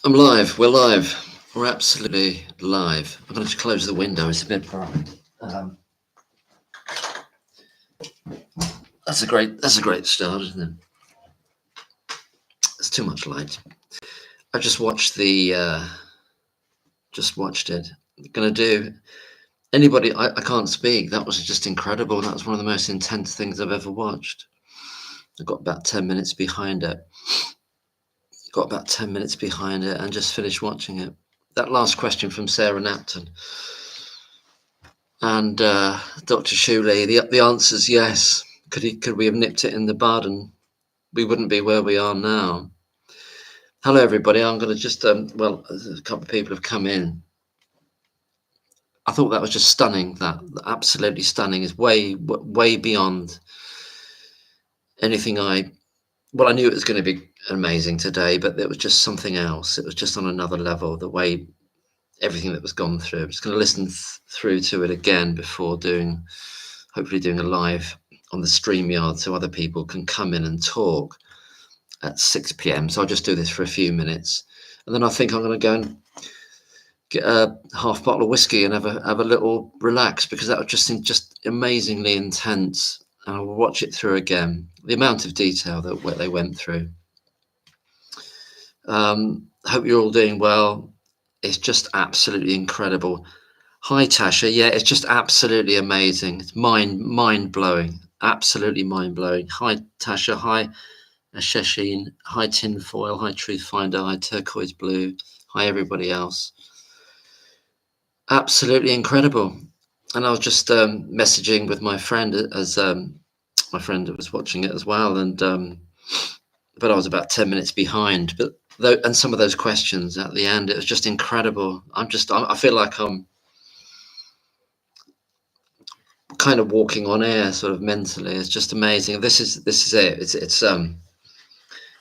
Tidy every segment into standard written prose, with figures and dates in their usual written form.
I'm live. We're live. We're absolutely live. I'm going to close the window. It's a bit bright. That's a great start, isn't it? It's too much light. I just watched just watched it. Going to do anybody. I can't speak. That was just incredible. That was one of the most intense things I've ever watched. I got about 10 minutes behind it. And just finished watching it. That last question from Sarah Napton and Dr. Shuley, the answer is yes. Could we have nipped it in the bud and we wouldn't be where we are now? Hello, everybody. I'm going to just, well, a couple of people have come in. I thought that was just stunning. That absolutely stunning is way beyond anything I knew it was going to be amazing today, but it was just something else. It was just on another level, the way everything that was gone through. I'm just going to listen through to it again before hopefully doing a live on the StreamYard so other people can come in and talk at 6 p.m. So I'll just do this for a few minutes. And then I think I'm going to go and get a half bottle of whiskey and have a little relax, because that was just amazingly intense. And I'll watch it through again. The amount of detail that they went through. Hope you're all doing well. It's just absolutely incredible. Hi, Tasha. Yeah, it's just absolutely amazing. It's mind-blowing. Absolutely mind-blowing. Hi, Tasha. Hi, Sheshin. Hi, Tinfoil. Hi, Truthfinder. Hi, Turquoise Blue. Hi, everybody else. Absolutely incredible. And I was just messaging with my friend as my friend was watching it as well, and but I was about 10 minutes behind. And some of those questions at the end, it was just incredible. I feel like I'm kind of walking on air, sort of mentally. It's just amazing. This is it.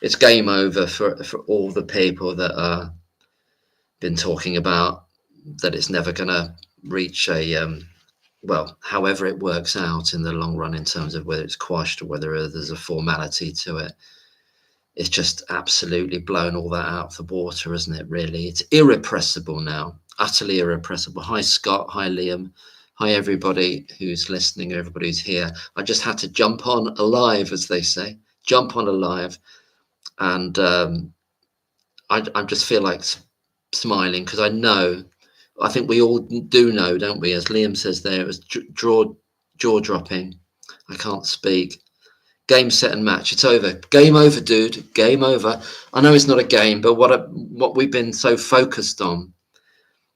It's game over for all the people that are been talking about that it's never going to reach a well, however it works out in the long run in terms of whether it's quashed or whether there's a formality to it. It's just absolutely blown all that out of the water, isn't it, really? It's irrepressible now, utterly irrepressible. Hi, Scott. Hi, Liam. Hi, everybody who's listening, everybody who's here. I just had to jump on alive, as they say, jump on alive. And I just feel like smiling, because I think we all do know, don't we? As Liam says there, it was jaw-dropping. I can't speak. Game, set, and match. It's over. Game over, dude. Game over. I know it's not a game, but what we've been so focused on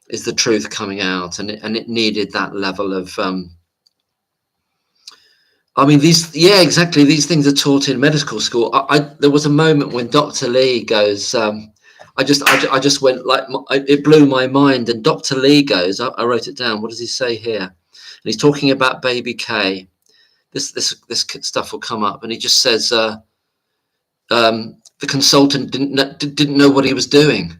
is the truth coming out, and it needed that level of. I mean, exactly. These things are taught in medical school. There was a moment when Dr. Lee goes. I just went like it blew my mind. And Dr. Lee goes. I wrote it down. What does he say here? And he's talking about baby K. This stuff will come up, and he just says the consultant didn't know what he was doing.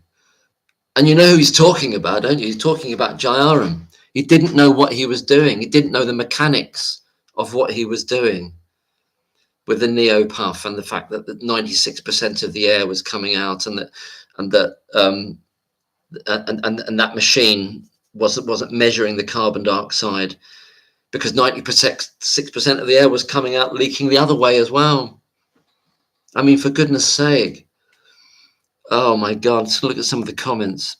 And you know who he's talking about, don't you? He's talking about Jayaram. He didn't know what he was doing. He didn't know the mechanics of what he was doing with the Neopuff, and the fact that 96% of the air was coming out, and that machine wasn't measuring the carbon dioxide, because 96% of the air was coming out, leaking the other way as well. I mean, for goodness sake. Oh my God, let's look at some of the comments.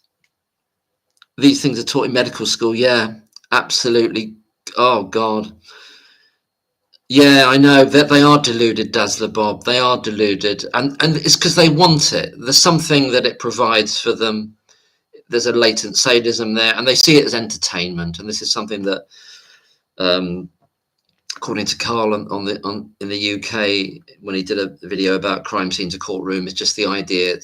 These things are taught in medical school. Yeah, absolutely. Oh God. Yeah, I know that they are deluded, Dazzler Bob. They are deluded. And it's because they want it. There's something that it provides for them. There's a latent sadism there, and they see it as entertainment. And this is something that, according to Carl in the UK, when he did a video about crime scene to courtroom, it's just the idea.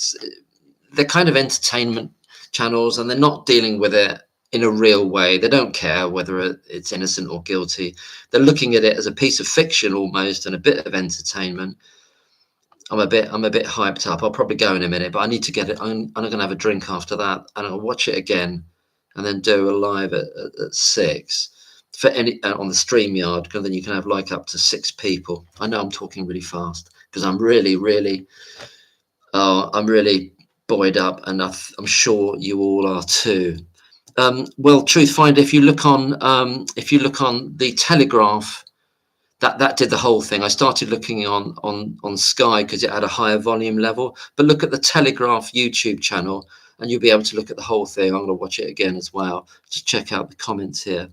They're kind of entertainment channels, and they're not dealing with it in a real way. They don't care whether it's innocent or guilty. They're looking at it as a piece of fiction almost, and a bit of entertainment. I'm a bit hyped up. I'll probably go in a minute, but I need to get it. I'm going to have a drink after that, and I'll watch it again, and then do a live at 6 for any on the StreamYard, because then you can have like up to 6 people. I know I'm talking really fast because I'm really buoyed up, and I'm sure you all are too. Well, truth finder, if you look on the Telegraph, that did the whole thing. I started looking on Sky because it had a higher volume level, but look at the Telegraph YouTube channel, and you'll be able to look at the whole thing. I'm going to watch it again as well. Just check out the comments here.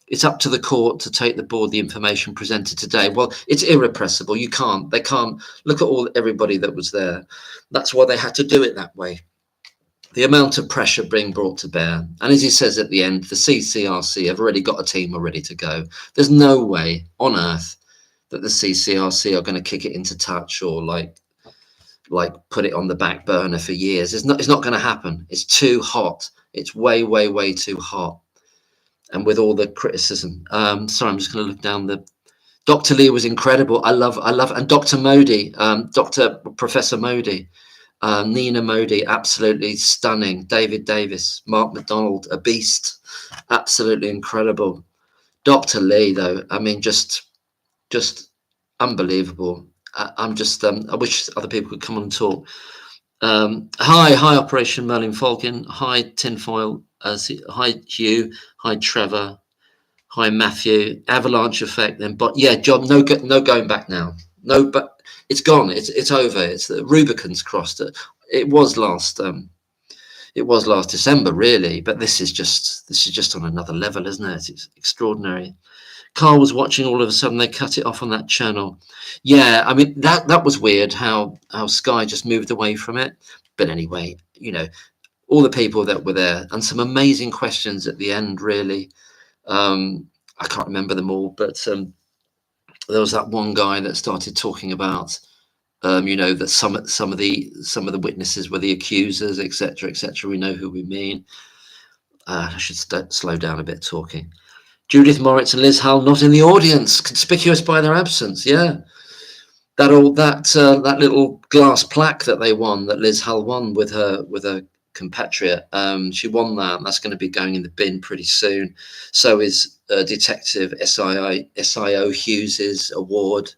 It's up to the court to take the board the information presented today. Well, it's irrepressible. They can't look at everybody that was there. That's why they had to do it that way. The amount of pressure being brought to bear. And as he says at the end, the CCRC have already got a team ready to go. There's no way on earth that the CCRC are going to kick it into touch or like put it on the back burner for years. It's not going to happen. It's too hot. It's way, way, way too hot. And with all the criticism, sorry, I'm just going to look down the. Dr. Lee was incredible. I love, and Dr. Modi, Professor Modi, Nina Modi, absolutely stunning. David Davis, Mark McDonald, a beast, absolutely incredible. Dr. Lee, though, I mean, just unbelievable. I wish other people could come on and talk. Hi, Operation Merlin Falcon. Hi, Tinfoil. Hi, Hugh. Hi, Trevor. Hi, Matthew. Avalanche effect. Then, but yeah, John. No going back now. No, but it's gone. It's over. It's the Rubicon's crossed. It was last December, really. But this is just on another level, isn't it? It's extraordinary. Carl was watching, all of a sudden they cut it off on that channel. Yeah, I mean, that was weird how Sky just moved away from it. But anyway, all the people that were there, and some amazing questions at the end, really. I can't remember them all, but there was that one guy that started talking about that some of the witnesses were the accusers, etc., etc. We know who we mean. I should slow down a bit talking. Judith Moritz and Liz Hull not in the audience, conspicuous by their absence. Yeah, that little glass plaque that they won, that Liz Hull won with her compatriot. She won that. That's going to be going in the bin pretty soon. So is Detective SIO Hughes's award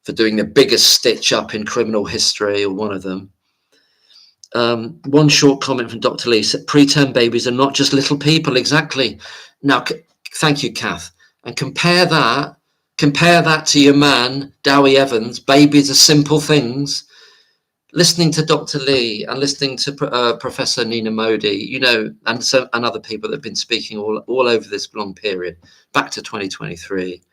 for doing the biggest stitch up in criminal history, or one of them. One short comment from Dr. Lee said, preterm babies are not just little people. Exactly. Now, thank you, Kath. And compare that to your man, Dowie Evans. Babies are simple things. Listening to Dr. Lee and listening to Professor Nina Modi, and other people that have been speaking all over this long period, back to 2023.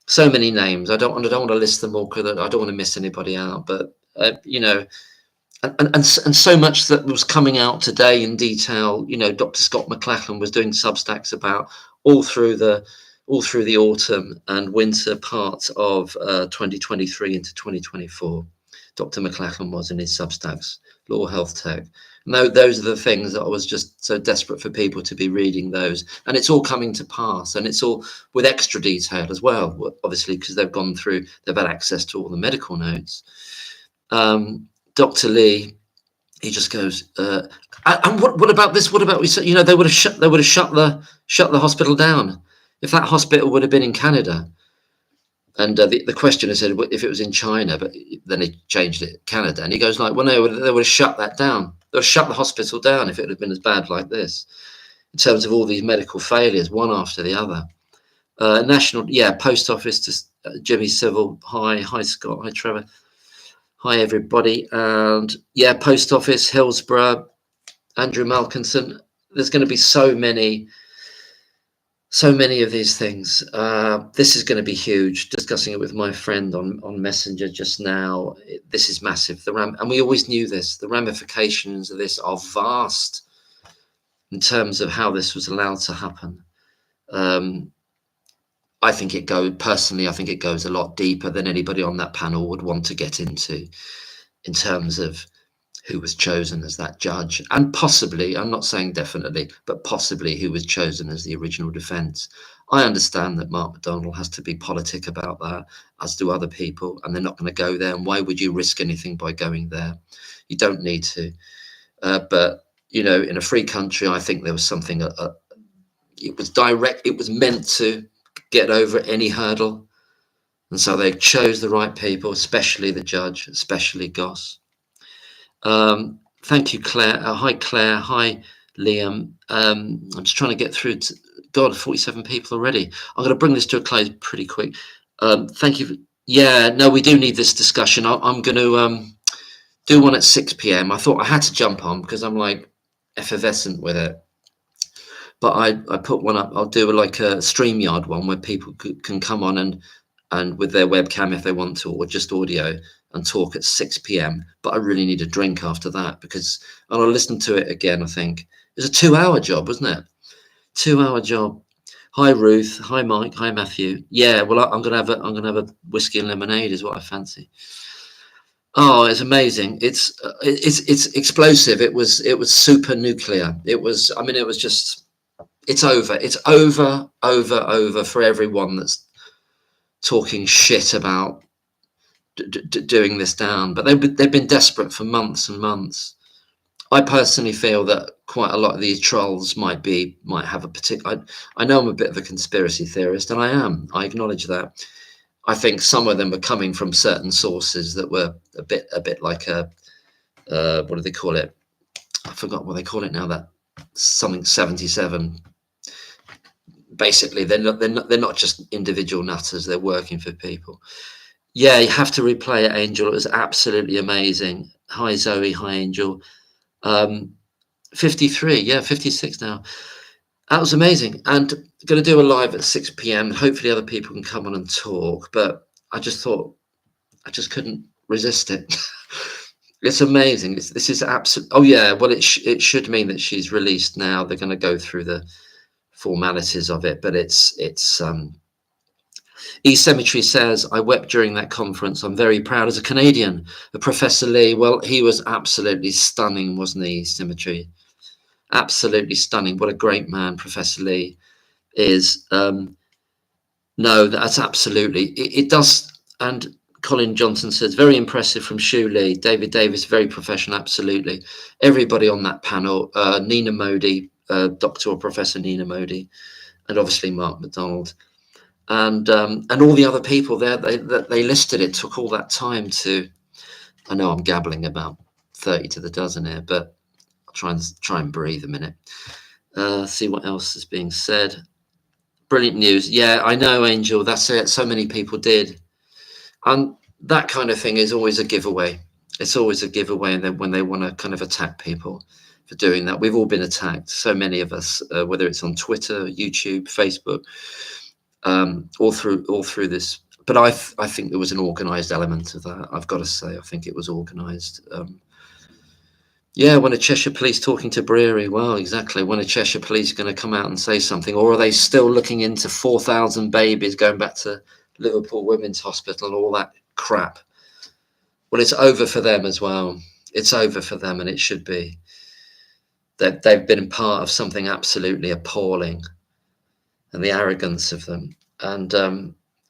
So many names. I don't want to list them all because I don't want to miss anybody out. But and so much that was coming out today in detail. Dr. Scott McLachlan was doing Substacks about all through the autumn and winter part of 2023 into 2024. Dr. McLachlan was in his Substacks, Law Health Tech. No, those are the things that I was just so desperate for people to be reading those. And it's all coming to pass, and it's all with extra detail as well, obviously, because they've had access to all the medical notes. Dr. Lee, he just goes, and what about this? What about they would have shut the hospital down if that hospital would have been in Canada. And the questioner said, if it was in China, but then he changed it, Canada. And he goes like, well, no, they would have shut that down. They would have shut the hospital down if it had been as bad like this, in terms of all these medical failures, one after the other. Post office to Jimmy Civil. Hi, Scott. Hi, Trevor. Hi, everybody. And post office, Hillsborough, Andrew Malkinson. There's going to be so many of these things. This is going to be huge. Discussing it with my friend on Messenger just now. This is massive. And we always knew this. The ramifications of this are vast in terms of how this was allowed to happen. I think it goes a lot deeper than anybody on that panel would want to get into, in terms of who was chosen as that judge, and possibly, I'm not saying definitely, but possibly who was chosen as the original defence. I understand that Mark McDonald has to be politic about that, as do other people, and they're not going to go there. And why would you risk anything by going there? You don't need to. But, in a free country, I think there was something, it was direct, it was meant to get over any hurdle. And so they chose the right people, especially the judge, especially Goss. Thank you, Claire. Hi, Claire. Hi, Liam. I'm just trying to get through to, God, 47 people already. I'm going to bring this to a close pretty quick. Thank you. Yeah, no, we do need this discussion. I'm going to do one at 6 p.m. I thought I had to jump on because I'm like effervescent with it. But I put one up. I'll do like a StreamYard one where people can come on and with their webcam if they want to, or just audio, and talk at 6 p.m. But I really need a drink after that because and I'll listen to it again. I think it was a 2-hour job, wasn't it? 2-hour job. Hi Ruth. Hi Mike. Hi Matthew. Yeah. Well, I'm gonna have a whiskey and lemonade is what I fancy. Oh, it's amazing. It's explosive. It was super nuclear. It was. I mean, it was just. It's over. It's over for everyone that's talking shit about doing this down. But they've been desperate for months and months. I personally feel that quite a lot of these trolls might have a particular. I know I'm a bit of a conspiracy theorist, and I am. I acknowledge that. I think some of them are coming from certain sources that were a bit like a what do they call it? I forgot what they call it now. That something 77. Basically, they're not just individual nutters. They're working for people. Yeah, you have to replay it, Angel. It was absolutely amazing. Hi Zoe. Hi Angel. 53. Yeah, 56 now. That was amazing. And going to do a live at 6 p.m. Hopefully other people can come on and talk. But I just thought I just couldn't resist it. It's amazing. This is absolute. Oh yeah. Well, it should mean that she's released now. They're going to go through the formalities of it, but it's E-Cemetery says, I wept during that conference. I'm very proud as a Canadian. Professor Lee, well, he was absolutely stunning, wasn't he, E-Cemetery? Absolutely stunning. What a great man Professor Lee is. No, that's absolutely. It does. And Colin Johnson says, very impressive from Shu Lee. David Davis, very professional, absolutely. Everybody on that panel, Nina Modi, Dr. or Professor Nina Modi, and obviously Mark McDonald. And all the other people there, they listed it, took all that time to. I know I'm gabbling about 30 to the dozen here, but I'll try and breathe a minute. See what else is being said. Brilliant news. Yeah, I know, Angel. That's it. So many people did, and that kind of thing is always a giveaway. It's always a giveaway, and then when they want to kind of attack people for doing that, we've all been attacked. So many of us, whether it's on Twitter, YouTube, Facebook. All through this, but I think there was an organised element of that. I've got to say, I think it was organised. Yeah, when a Cheshire Police talking to Breary, well, exactly. When a Cheshire Police going to come out and say something, or are they still looking into 4,000 babies going back to Liverpool Women's Hospital and all that crap? Well, it's over for them as well. It's over for them, and it should be. They've been part of something absolutely appalling. And the arrogance of them. And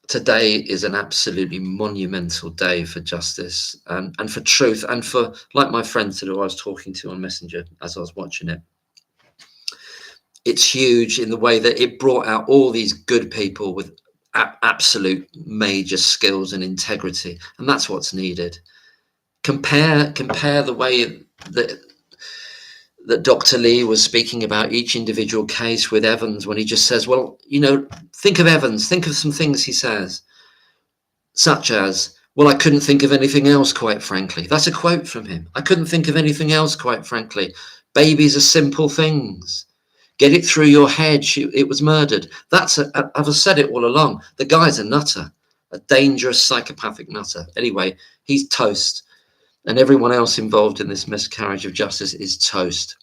today is an absolutely monumental day for justice and for truth and for, like my friend who I was talking to on Messenger as I was watching it. It's huge in the way that it brought out all these good people with absolute major skills and integrity, and that's what's needed. Compare the way that Dr. Lee was speaking about each individual case with Evans when he just says, well, think of Evans, think of some things he says, such as, well, I couldn't think of anything else, quite frankly. That's a quote from him. I couldn't think of anything else, quite frankly. Babies are simple things. Get it through your head. It was murdered. I've said it all along. The guy's a nutter, a dangerous psychopathic nutter. Anyway, he's toast. And everyone else involved in this miscarriage of justice is toast.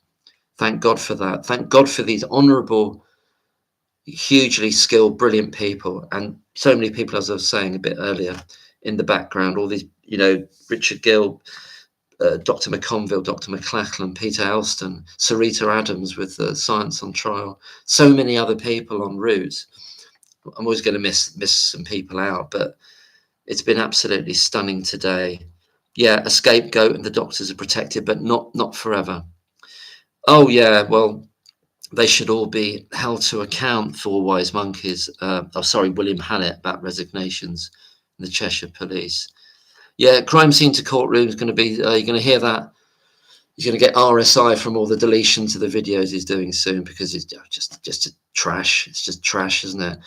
Thank God for that. Thank God for these honourable, hugely skilled, brilliant people. And so many people, as I was saying a bit earlier, in the background, all these, Richard Gill, Dr. McConville, Dr. McLachlan, Peter Elston, Sarita Adams with Science on Trial, so many other people en route. I'm always going to miss some people out, but it's been absolutely stunning today. Yeah, a scapegoat and the doctors are protected, but not forever. Oh yeah, well, they should all be held to account for wise monkeys. William Hallett about resignations in the Cheshire Police. Yeah, crime scene to courtroom is going to be. You're going to hear that He's going to get RSI from all the deletions of the videos he's doing soon, because it's just trash. It's just trash, isn't it?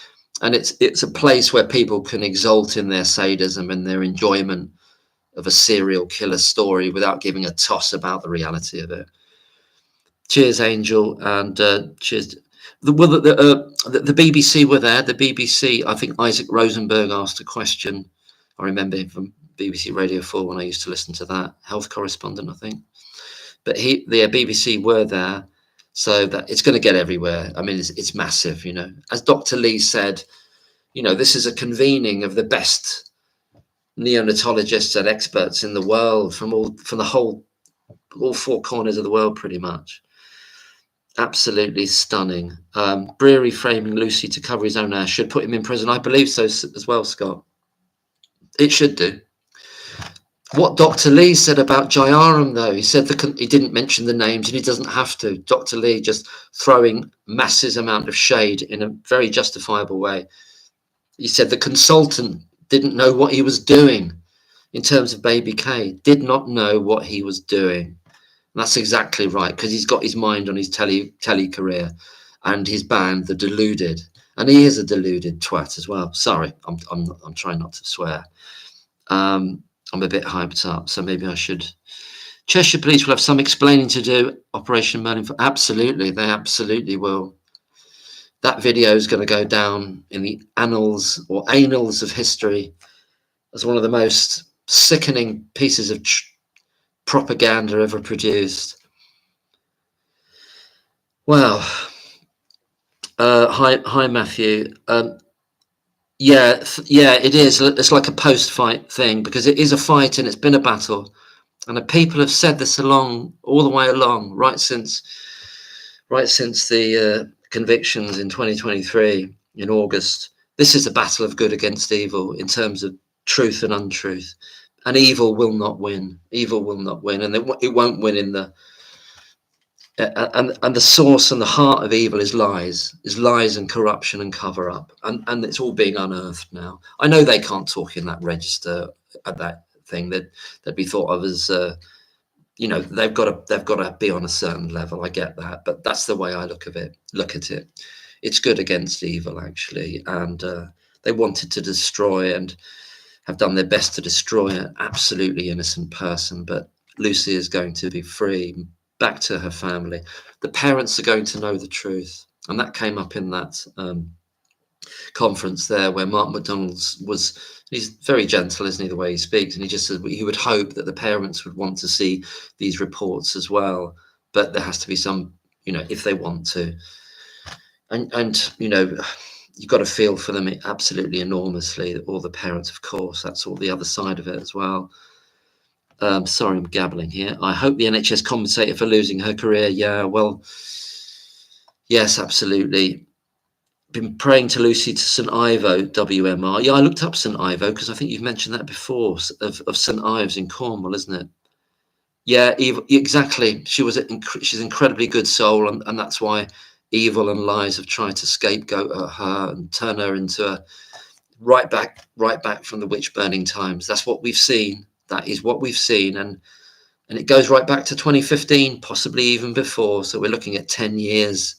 And it's a place where people can exult in their sadism and their enjoyment of a serial killer story without giving a toss about the reality of it. Cheers, Angel, and cheers. The BBC were there. The BBC, I think Isaac Rosenberg asked a question. I remember him from BBC Radio 4 when I used to listen to that. Health correspondent, I think. But the BBC were there, so that it's going to get everywhere. I mean, it's massive, you know. As Dr. Lee said, you know, this is a convening of the best neonatologists and experts in the world from all four corners of the world, pretty much. Absolutely stunning. Breary framing Lucy to cover his own ass should put him in prison. I believe so as well, Scott. It should do. What Dr. Lee said about Jayaram, though, he said he didn't mention the names, and he doesn't have to. Dr. Lee just throwing massive amount of shade in a very justifiable way. He said the consultant didn't know what he was doing in terms of Baby K, did not know what he was doing. And that's exactly right, because he's got his mind on his telly career and his band, The Deluded. And he is a deluded twat as well. Sorry, I'm trying not to swear. I'm a bit hyped up, so maybe I should. Cheshire Police will have some explaining to do. Operation Merlin. Absolutely, they absolutely will. That video is going to go down in the annals or annals of history as one of the most sickening pieces of propaganda ever produced. Well, hi, Matthew. Yeah, it is. It's like a post-fight thing, because it is a fight and it's been a battle, and the people have said this all the way along, right since the convictions in 2023 in August. This is a battle of good against evil in terms of truth and untruth, and evil will not win. Evil will not win, and it won't win in the. And the source and the heart of evil is lies and corruption and cover up, and it's all being unearthed now. I know they can't talk in that register at that thing, that they'd be thought of as you know, they've got to be on a certain level. I get that, but that's the way I look at it. It's good against evil, actually, and they wanted to destroy and have done their best to destroy an absolutely innocent person. But Lucy is going to be free, back to her family. The parents are going to know the truth, and that came up in that conference there, where Mark McDonald's he's very gentle, isn't he, the way he speaks, and he just said he would hope that the parents would want to see these reports as well, but there has to be some, you know, if they want to, and you know, you've got to feel for them absolutely enormously, all the parents, of course. That's all the other side of it as well. Sorry, I'm gabbling here. I hope the NHS compensated for losing her career. Yeah, well, yes, absolutely. Been praying to Lucy to St Ivo, WMR. Yeah, I looked up St Ivo because I think you've mentioned that before, of St Ives in Cornwall, isn't it? Yeah, exactly. She's an incredibly good soul, and that's why evil and lies have tried to scapegoat her and turn her into a right back from the witch burning times. That's what we've seen. That is what we've seen, and it goes right back to 2015, possibly even before. So we're looking at 10 years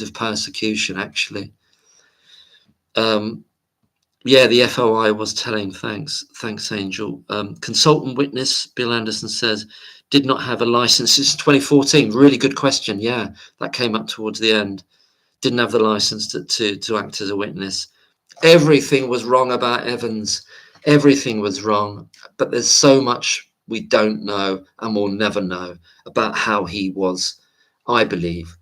of persecution, actually. Yeah, the FOI was telling. Thanks, Angel. Consultant witness Bill Anderson says did not have a license since 2014. Really good question. Yeah, that came up towards the end. Didn't have the license to act as a witness. Everything was wrong about Evans. Everything was wrong, but there's so much we don't know and will never know about how he was. I believe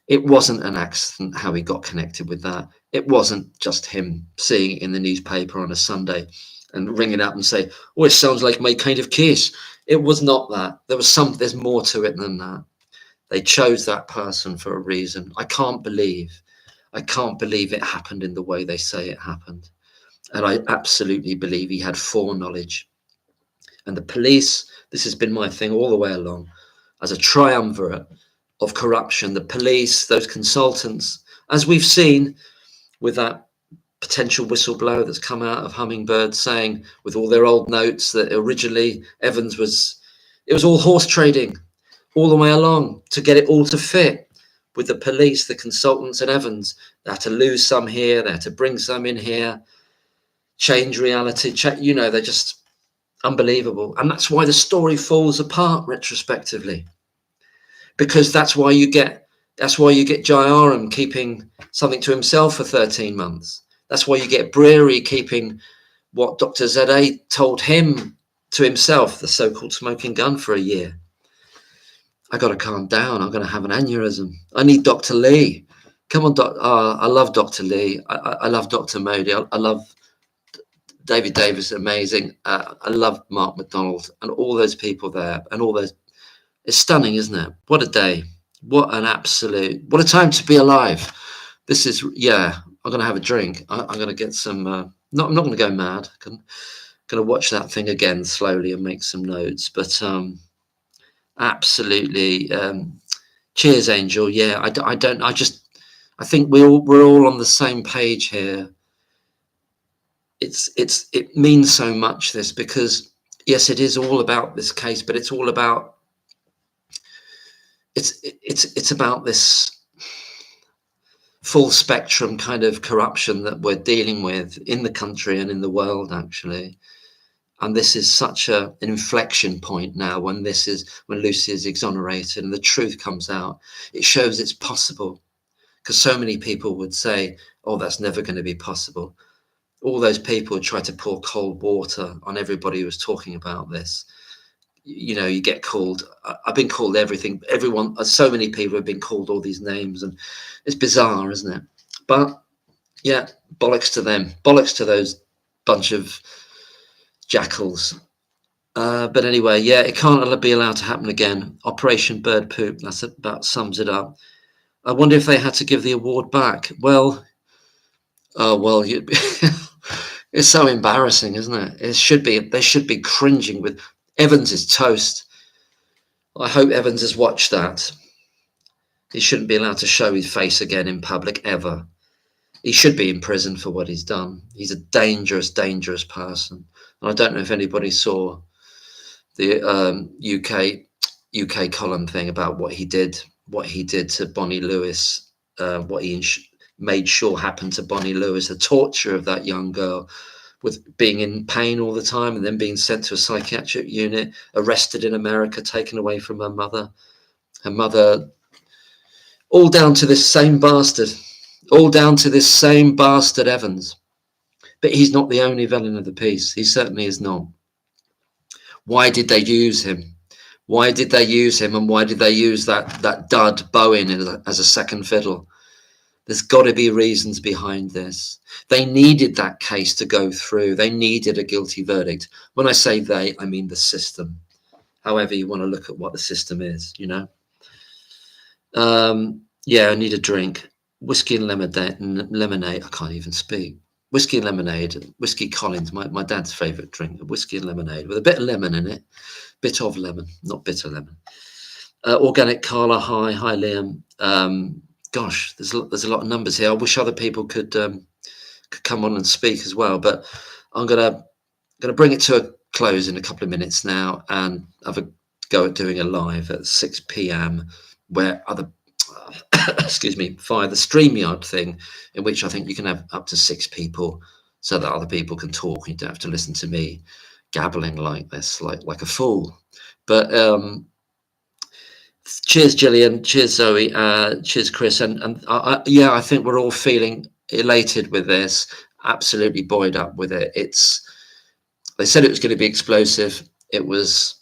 it wasn't an accident how he got connected with that. It wasn't just him seeing it in the newspaper on a Sunday and ringing up and say, "Oh, it sounds like my kind of case." It was not that. There's more to it than that. They chose that person for a reason. I can't believe it happened in the way they say it happened. And I absolutely believe he had foreknowledge. And the police, this has been my thing all the way along, as a triumvirate of corruption, the police, those consultants, as we've seen with that potential whistleblower that's come out of Hummingbird saying, with all their old notes, that originally Evans it was all horse trading. all the way along to get it all to fit with the police, the consultants and Evans. They had to lose some here, they had to bring some in here, change reality, they're just unbelievable. And that's why the story falls apart retrospectively, because that's why you get Jayaram keeping something to himself for 13 months. That's why you get Breary keeping what Dr. ZA told him to himself, the so-called smoking gun, for a year. I got to calm down. I'm going to have an aneurysm. I need Dr. Lee. Come on, Doc. I love Dr. Lee. I love Dr. Modi. I love David Davis, amazing. I love Mark McDonald and all those people there and all those. It's stunning, isn't it? What a day. What a time to be alive. This is, I'm going to have a drink. I'm going to get some, I'm not going to go mad. I'm going to watch that thing again slowly and make some notes. But absolutely. Cheers, Angel. Yeah, I think we're all on the same page here. It means so much, this, because yes, it is all about this case, but it's all about, it's about this full spectrum kind of corruption that we're dealing with in the country and in the world, actually. And this is such an inflection point now when Lucy is exonerated and the truth comes out. It shows it's possible, because so many people would say, oh, that's never going to be possible. All those people try to pour cold water on everybody who was talking about this. You get called. I've been called everything. Everyone, so many people have been called all these names, and it's bizarre, isn't it? But yeah, bollocks to them. Bollocks to those bunch of jackals. But anyway, yeah, it can't be allowed to happen again. Operation Bird Poop. That's about sums it up. I wonder if they had to give the award back. Well, it's so embarrassing, isn't it? They should be cringing with Evans is toast. I hope Evans has watched that. He shouldn't be allowed to show his face again in public ever. He should be in prison for what he's done. He's a dangerous, dangerous person. And I don't know if anybody saw the UK column thing about what he did to Bonnie Lewis, what he made sure happened to Bonnie Lewis, the torture of that young girl, with being in pain all the time and then being sent to a psychiatric unit, arrested in America, taken away from her mother, all down to this same bastard, Evans. But he's not the only villain of the piece. He certainly is not. Why did they use him? Why did they use him? And why did they use that dud Bowen as a second fiddle? There's got to be reasons behind this. They needed that case to go through. They needed a guilty verdict. When I say they, I mean the system. However you want to look at what the system is, Yeah, I need a drink. Whiskey and lemonade. I can't even speak. Whiskey and lemonade. Whiskey Collins, my dad's favourite drink. Whiskey and lemonade with a bit of lemon in it. Bit of lemon, not bitter lemon. Organic Carla, hi Liam. Gosh, there's a lot of numbers here. I wish other people could come on and speak as well, but I'm gonna bring it to a close in a couple of minutes now and have a go at doing a live at 6 p.m. where via the StreamYard thing, in which I think you can have up to 6 people so that other people can talk. You don't have to listen to me gabbling like this, like a fool. But cheers, Gillian. Cheers, Zoe. Cheers, Chris. And I think we're all feeling elated with this. Absolutely buoyed up with it. They said it was going to be explosive. It was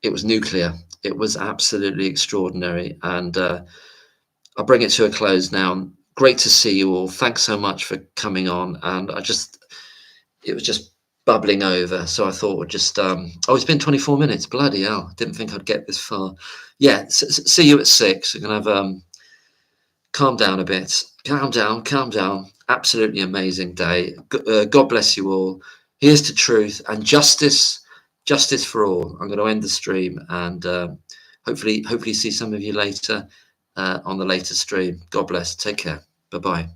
nuclear. It was absolutely extraordinary. And I'll bring it to a close now. Great to see you all. Thanks so much for coming on. And it was just bubbling over, so I thought we'd just it's been 24 minutes. Bloody hell, didn't think I'd get this far. Yeah, see you at 6. We're gonna have calm down a bit. Calm down. Absolutely amazing day. God bless you all. Here's to truth and justice for all. I'm going to end the stream and hopefully see some of you later on the later stream. God bless. Take care. Bye-bye.